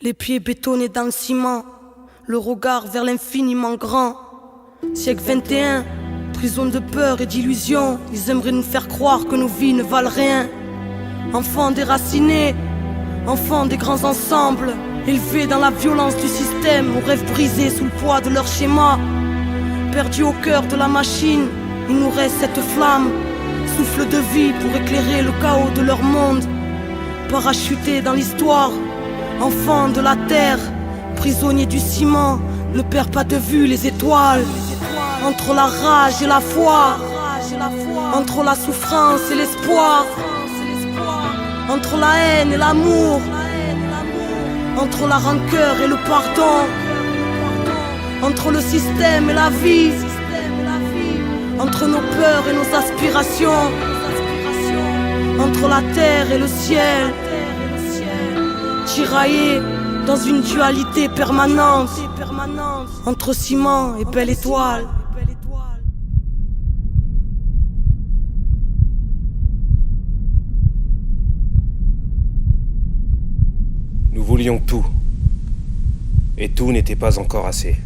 Les pieds bétonnés dans le ciment, le regard vers l'infiniment grand. Siècle 21, prison de peur et d'illusion. Ils aimeraient nous faire croire que nos vies ne valent rien. Enfants déracinés, enfants des grands ensembles, élevés dans la violence du système, aux rêves brisés sous le poids de leur schéma. Perdus au cœur de la machine, il nous reste cette flamme, souffle de vie pour éclairer le chaos de leur monde. Parachutés dans l'histoire, enfants de la terre, prisonniers du ciment, ne perds pas de vue les étoiles. Entre la rage et la foi, entre la souffrance et l'espoir, entre la haine et l'amour, entre la rancœur et le pardon, entre le système et la vie, entre nos peurs et nos aspirations, entre la terre et le ciel, tiraillés dans une dualité permanente, entre ciment et belle étoile. Nous voulions tout, et tout n'était pas encore assez.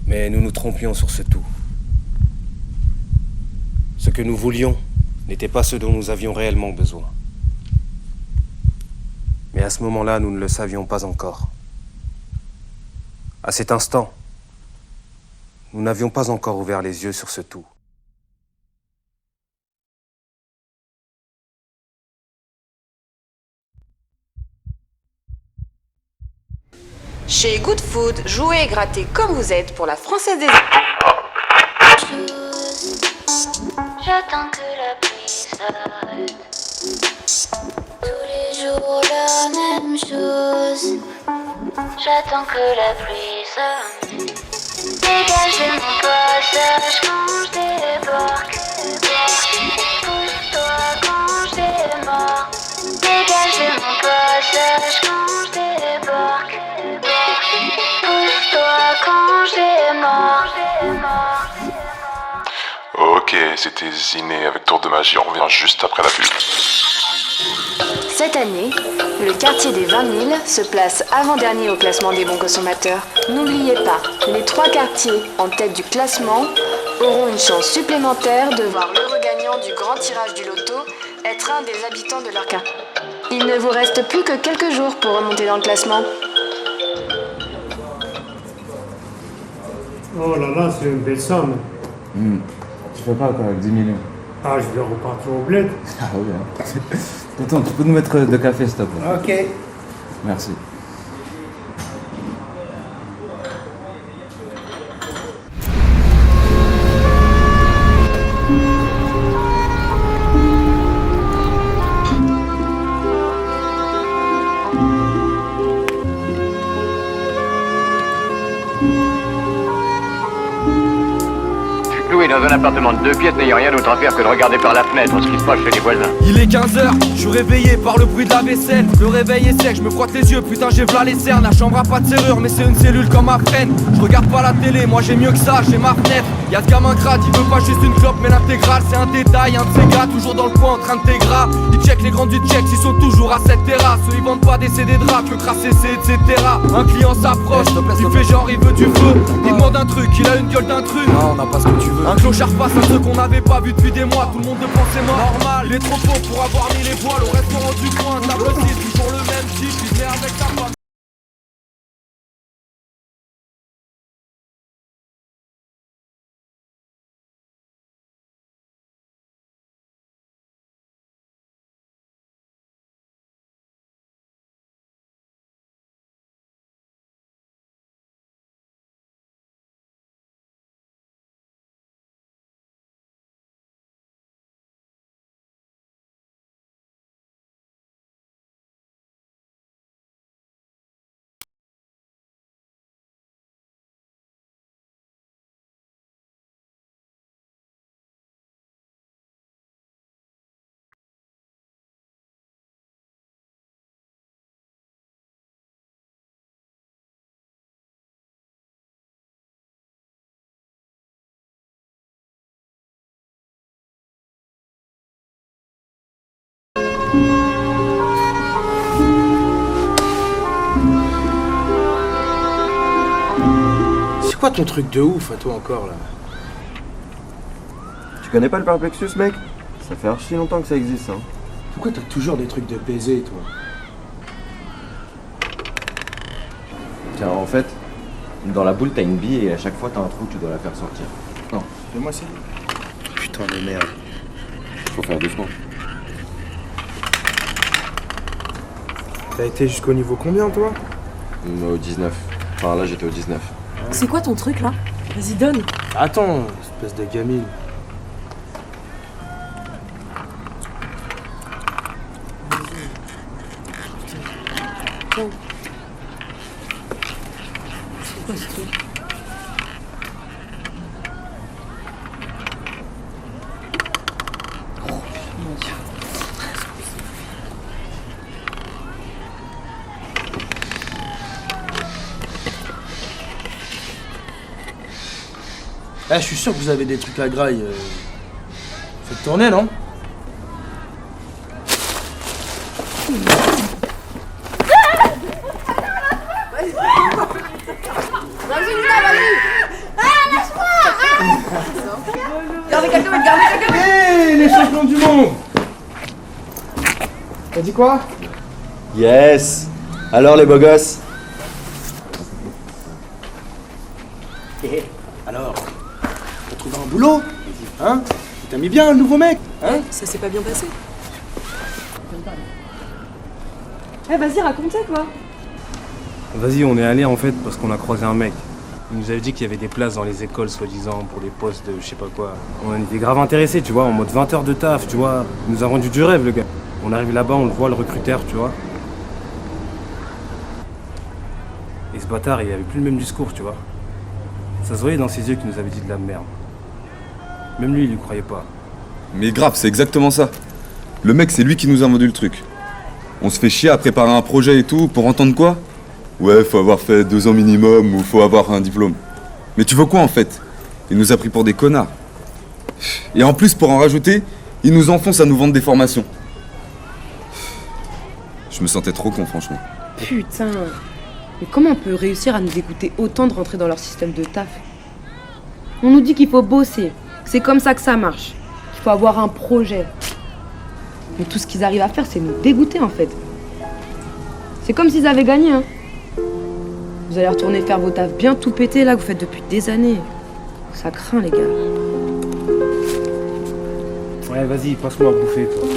Mais nous nous trompions sur ce tout. Ce que nous voulions n'était pas ce dont nous avions réellement besoin. Mais à ce moment-là, nous ne le savions pas encore. À cet instant, nous n'avions pas encore ouvert les yeux sur ce tout. Chez Good Food, jouez et grattez comme vous êtes pour la Française des... J'attends que la pluie s'arrête. Tous les jours la même chose. J'attends que la pluie s'arrête. Dégage de mon passage quand je débarque. Pousse-toi quand je démarre. Dégage de mon passage quand je débarque. Pousse-toi quand je démarre. Ok, c'était Ziné avec Tour de Magie, on revient juste après la pub. Cette année, le quartier des 20 000 se place avant-dernier au classement des bons consommateurs. N'oubliez pas, les 3 quartiers en tête du classement auront une chance supplémentaire de voir l'heureux gagnant du grand tirage du loto être un des habitants de leur quartier. Il ne vous reste plus que quelques jours pour remonter dans le classement. Oh là là, c'est une belle somme. Tu fais pas quoi avec 10 millions? Ah, je vais repartir au bled. Ah oui, hein. Tonton, tu peux nous mettre de café s'il te plaît? Ok. Merci. Loué dans un appartement de 2 pièces n'ayant rien d'autre à faire que de regarder par la fenêtre ce qui se passe chez les voisins. Il est 15h, je suis réveillé par le bruit de la vaisselle. Le réveil est sec, je me frotte les yeux, putain j'ai v'là les cernes. La chambre a pas de serrure mais c'est une cellule comme ma freine. Je regarde pas la télé, moi j'ai mieux que ça, j'ai ma fenêtre. Y'a ce gamin grade, il veut pas juste une clope mais l'intégrale c'est un détail. Un de ces gars toujours dans le coin en train de t'égras. Il check les grands du check, ils sont toujours à cette terrasse. Eux ils vendent pas des CD de rap, que crasser c'est etc. Un client s'approche, il fait genre il veut du feu. Il demande un truc, il a une gueule d'intrus. Non, on n'a pas ce que tu veux. Un clochard passe un truc qu'on n'avait pas vu depuis des mois. Tout le monde ne pensait mort. Normal, il est trop pauvre pour avoir mis les voiles au restaurant du coin. Table 6, toujours le même type, il venait avec sa femme. quoi ton truc de ouf à toi encore là? Tu connais pas le Perplexus, mec? Ça fait archi longtemps que ça existe, hein. Pourquoi t'as toujours des trucs de baiser, toi? Tiens, en fait, dans la boule, t'as une bille et à chaque fois, t'as un trou, tu dois la faire sortir. Non, fais-moi ça. Putain de merde. Faut faire doucement. T'as été jusqu'au niveau combien, toi? Au 19. Enfin, là, j'étais au 19. C'est quoi ton truc là? Vas-y, donne. Attends, espèce de gamine. C'est quoi ce truc? Eh, je suis sûr que vous avez des trucs à graille. Faites tourner, non? Hey, les champions du monde! T'as dit quoi? Yes! Alors, les beaux gosses? Alors, t'as trouvé un boulot? Hein? T'as mis bien le nouveau mec? Hein? Ça s'est pas bien passé. Eh, vas-y, raconte-ça, quoi. Vas-y, on est allé en fait parce qu'on a croisé un mec. Il nous avait dit qu'il y avait des places dans les écoles, soi-disant, pour les postes de je sais pas quoi. On était grave intéressés, tu vois, en mode 20 heures de taf, tu vois. Il nous a rendu du rêve, le gars. On arrive là-bas, on le voit, le recruteur, tu vois. Et ce bâtard, il avait plus le même discours, tu vois. Ça se voyait dans ses yeux qu'il nous avait dit de la merde. Même lui, il y croyait pas. Mais grave, c'est exactement ça. Le mec, c'est lui qui nous a vendu le truc. On se fait chier à préparer un projet et tout, pour entendre quoi? Ouais, faut avoir fait 2 ans minimum ou faut avoir un diplôme. Mais tu veux quoi en fait? Il nous a pris pour des connards. Et en plus, pour en rajouter, il nous enfonce à nous vendre des formations. Je me sentais trop con, franchement. Putain. Mais comment on peut réussir à nous dégoûter autant de rentrer dans leur système de taf? On nous dit qu'il faut bosser, que c'est comme ça que ça marche, qu'il faut avoir un projet. Mais tout ce qu'ils arrivent à faire, c'est nous dégoûter en fait. C'est comme s'ils avaient gagné, hein. Vous allez retourner faire vos tafs bien tout pété là que vous faites depuis des années. Ça craint, les gars. Ouais, vas-y, passe-moi à bouffer, toi.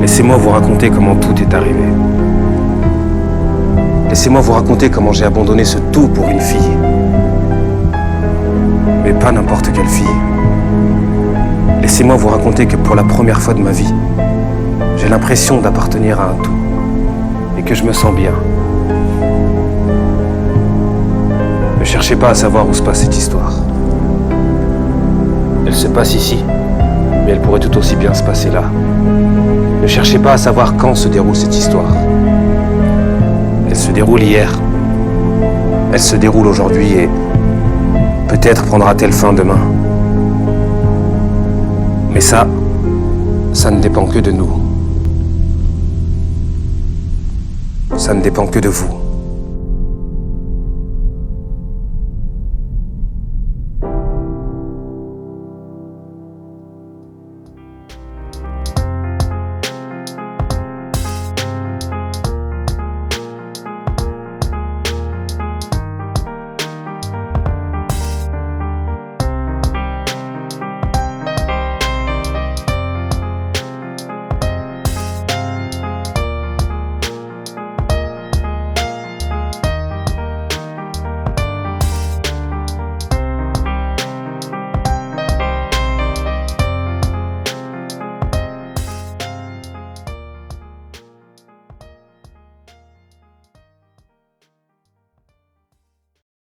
Laissez-moi vous raconter comment tout est arrivé. Laissez-moi vous raconter comment j'ai abandonné ce tout pour une fille. Mais pas n'importe quelle fille. Laissez-moi vous raconter que pour la première fois de ma vie, j'ai l'impression d'appartenir à un tout. Et que je me sens bien. Ne cherchez pas à savoir où se passe cette histoire. Elle se passe ici, mais elle pourrait tout aussi bien se passer là. Ne cherchez pas à savoir quand se déroule cette histoire. Elle se déroule hier. Elle se déroule aujourd'hui et peut-être prendra-t-elle fin demain. Mais ça ne dépend que de nous. Ça ne dépend que de vous.